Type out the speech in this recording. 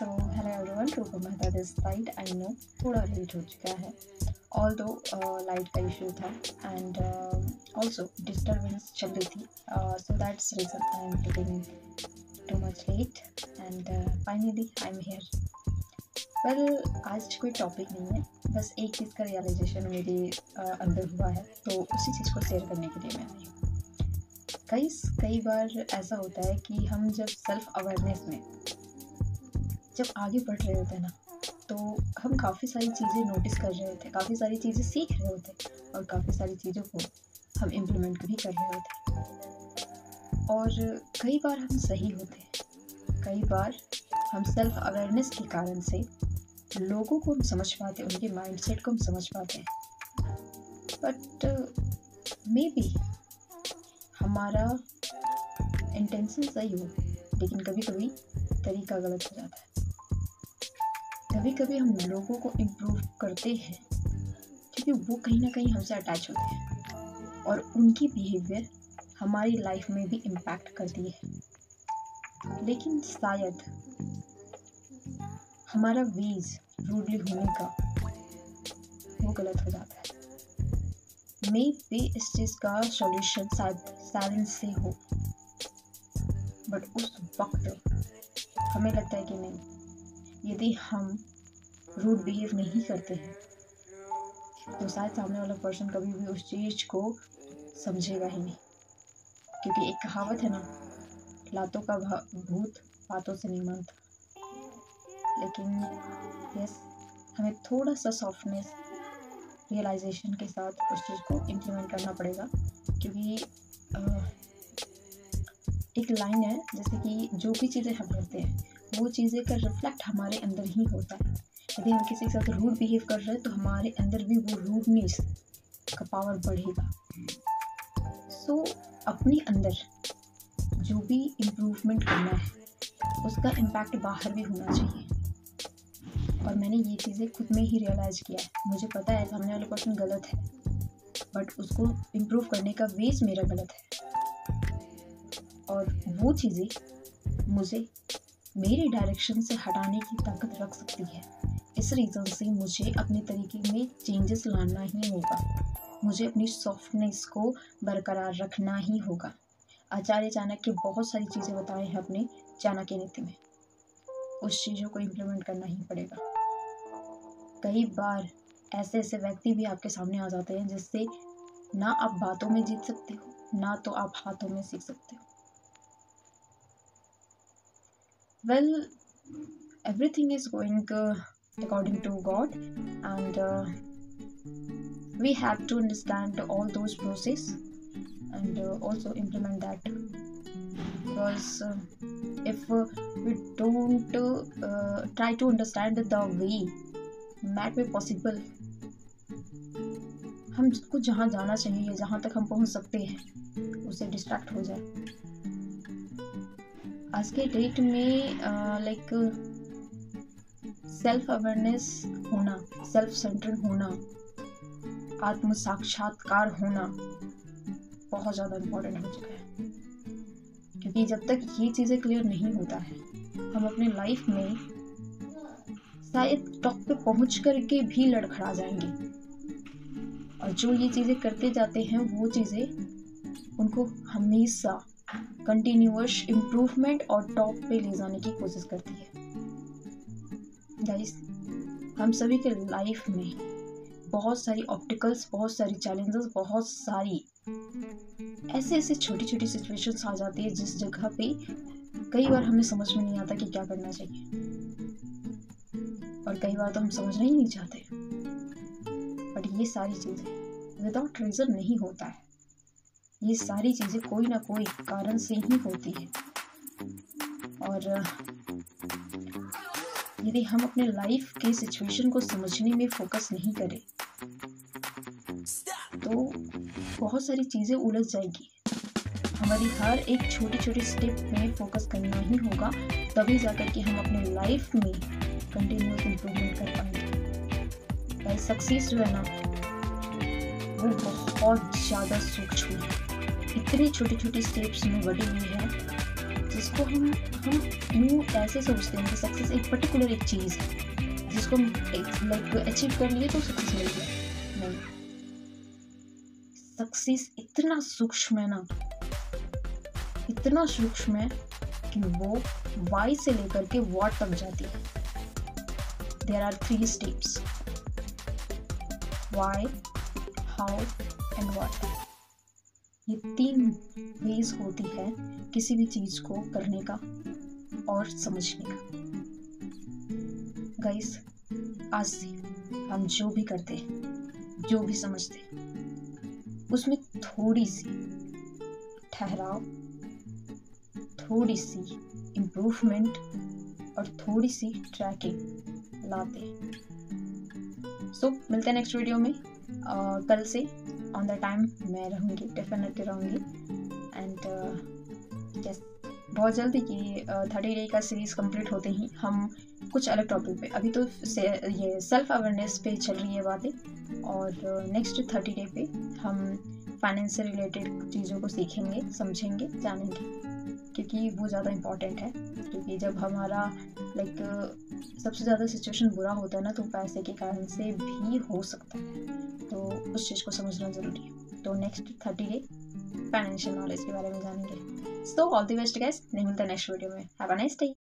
So hello everyone, Rupa Mehta this side. I know थोड़ा late हो चुका है, ऑल्दो लाइट का इशू था एंड ऑल्सो डिस्टर्बेंस चल रही थी, so that's reason I am taking too much late and finally I am here. Well, आज कोई टॉपिक नहीं है, बस एक चीज़ का रियलाइजेशन मेरे अंदर हुआ है, तो उसी चीज़ को शेयर करने के लिए मैं आई हूँ। कई बार ऐसा होता है कि हम जब सेल्फ अवेयरनेस में जब आगे बढ़ रहे होते हैं ना, तो हम काफ़ी सारी चीज़ें नोटिस कर रहे होते हैं, काफ़ी सारी चीज़ें सीख रहे होते हैं और काफ़ी सारी चीज़ों को हम इम्प्लीमेंट भी कर रहे होते हैं। और कई बार हम सही होते हैं, कई बार हम सेल्फ अवेयरनेस के कारण से लोगों को हम समझ पाते हैं, उनके माइंडसेट को हम समझ पाते हैं। बट मे बी हमारा इंटेंशन सही हो, लेकिन कभी कभी तरीका गलत हो जाता है। कभी कभी हम लोगों को इम्प्रूव करते हैं क्योंकि वो कहीं ना कहीं हमसे अटैच होते हैं और उनकी बिहेवियर हमारी लाइफ में भी इम्पैक्ट करती है। लेकिन शायद हमारा वेज रूडली होने का वो गलत हो जाता है। मे बी इस चीज़ का सॉल्यूशन शायद साइलेंस से हो, बट उस वक्त हमें लगता है कि नहीं, यदि हम रूड बिहेव नहीं करते हैं तो शायद सामने वाला पर्सन कभी भी उस चीज़ को समझेगा ही नहीं। क्योंकि एक कहावत है ना, लातों का भूत बातों से नहीं मानता। लेकिन यस, हमें थोड़ा सा सॉफ्टनेस रियलाइजेशन के साथ उस चीज़ को इम्प्लीमेंट करना पड़ेगा। क्योंकि एक लाइन है, जैसे कि जो भी चीज़ें हम करते हैं वो चीज़ें का रिफ्लेक्ट हमारे अंदर ही होता है। यदि हम किसी के साथ रूड बिहेव कर रहे हैं तो हमारे अंदर भी वो रूडनेस का पावर बढ़ेगा। सो अपने अंदर जो भी इम्प्रूवमेंट करना है उसका इम्पैक्ट बाहर भी होना चाहिए। और मैंने ये चीज़ें खुद में ही रियलाइज़ किया है। मुझे पता है सामने वाला पर्सन गलत है, बट उसको इम्प्रूव करने का वेज मेरा गलत है और वो चीज़ें मुझे मेरे डायरेक्शन से हटाने की ताकत रख सकती है। इस रीज़न से मुझे अपने तरीके में चेंजेस लाना ही होगा, मुझे अपनी सॉफ्टनेस को बरकरार रखना ही होगा। आचार्य चाणक्य बहुत सारी चीज़ें बताए हैं अपने चाणक्य नीति में, उस चीज़ों को इम्प्लीमेंट करना ही पड़ेगा। कई बार ऐसे ऐसे व्यक्ति भी आपके सामने आ जाते हैं जिससे ना आप बातों में जीत सकते हो, ना तो आप हाथों में सीख सकते हो। Well, everything is going according to God, and we have to understand all those process and also implement that. Because if we don't try to understand the way might be possible, हमको जहाँ जाना चाहिए या जहाँ तक हम पहुँच सकते हैं उससे डिस्ट्रैक्ट हो जाए। आज के डेट में लाइक सेल्फ अवेयरनेस होना, सेल्फ सेंटर्ड होना, आत्म साक्षात्कार होना बहुत ज़्यादा इम्पोर्टेंट हो चुका है। क्योंकि जब तक ये चीज़ें क्लियर नहीं होता है, हम अपने लाइफ में शायद टॉप पे पहुंच करके भी लड़खड़ा जाएंगे। और जो ये चीज़ें करते जाते हैं वो चीज़ें उनको हमेशा कंटिन्यूअस इम्प्रूवमेंट और टॉप पे ले जाने की कोशिश करती है। गाइस, हम सभी के लाइफ में बहुत सारी ऑब्स्टिकल्स, बहुत सारी चैलेंजेस, बहुत सारी ऐसे छोटी छोटी सिचुएशंस आ जाती है जिस जगह पे कई बार हमें समझ में नहीं आता कि क्या करना चाहिए, और कई बार तो हम समझना ही नहीं चाहते। बट ये सारी चीज़ें विदाउट रीज़न नहीं होता है, ये सारी चीज़ें कोई ना कोई कारण से ही होती है। और यदि हम अपने लाइफ के सिचुएशन को समझने में फोकस नहीं करें तो बहुत सारी चीज़ें उलझ जाएगी। हमारी हर एक छोटी छोटी स्टेप में फोकस करना ही होगा, तभी जाकर के हम अपने लाइफ में कंटिन्यूअस इम्प्रूवमेंट कर पाएंगे। भाई, सक्सेस जो है ना वो बहुत ज़्यादा सूक्ष्म है, इतनी छोटी छोटी स्टेप्स में बटी हुई है जिसको हम यूँ ऐसे सोचते हैं कि सक्सेस एक पर्टिकुलर एक चीज़ है जिसको हम लाइक अचीव कर लिए तो सक्सेस मिल गया। नहीं, सक्सेस इतना सूक्ष्म है ना, इतना सूक्ष्म है कि वो वाई से लेकर के व्हाट तक जाती है। There are 3 steps, why, how and what. ये 3 वेज होती है किसी भी चीज को करने का और समझने का। गाइस, आज से हम जो भी करते हैं, जो भी समझते हैं, उसमें थोड़ी सी ठहराव, थोड़ी सी इम्प्रूवमेंट और थोड़ी सी ट्रैकिंग लाते हैं। सो मिलते हैं नेक्स्ट वीडियो में। कल से ऑन द टाइम मैं रहूँगी, डेफिनेटली रहूँगी। एंड यस, बहुत जल्दी कि 30 डे का सीरीज़ कंप्लीट होते ही हम कुछ अलग टॉपिक पे, अभी तो ये सेल्फ अवेयरनेस पे चल रही है बातें, और नेक्स्ट 30 डे पे हम फाइनेंस से रिलेटेड चीज़ों को सीखेंगे, समझेंगे, जानेंगे, क्योंकि वो ज़्यादा इम्पॉर्टेंट है। क्योंकि जब हमारा लाइक सबसे ज़्यादा सिचुएशन बुरा होता है ना, तो पैसे के कारण से भी हो सकता है, तो उस चीज़ को समझना ज़रूरी है। तो नेक्स्ट 30 डे फाइनेंशियल नॉलेज के बारे में जानेंगे। So all the best guys, नहीं मिलता नेक्स्ट वीडियो में। Have a nice day.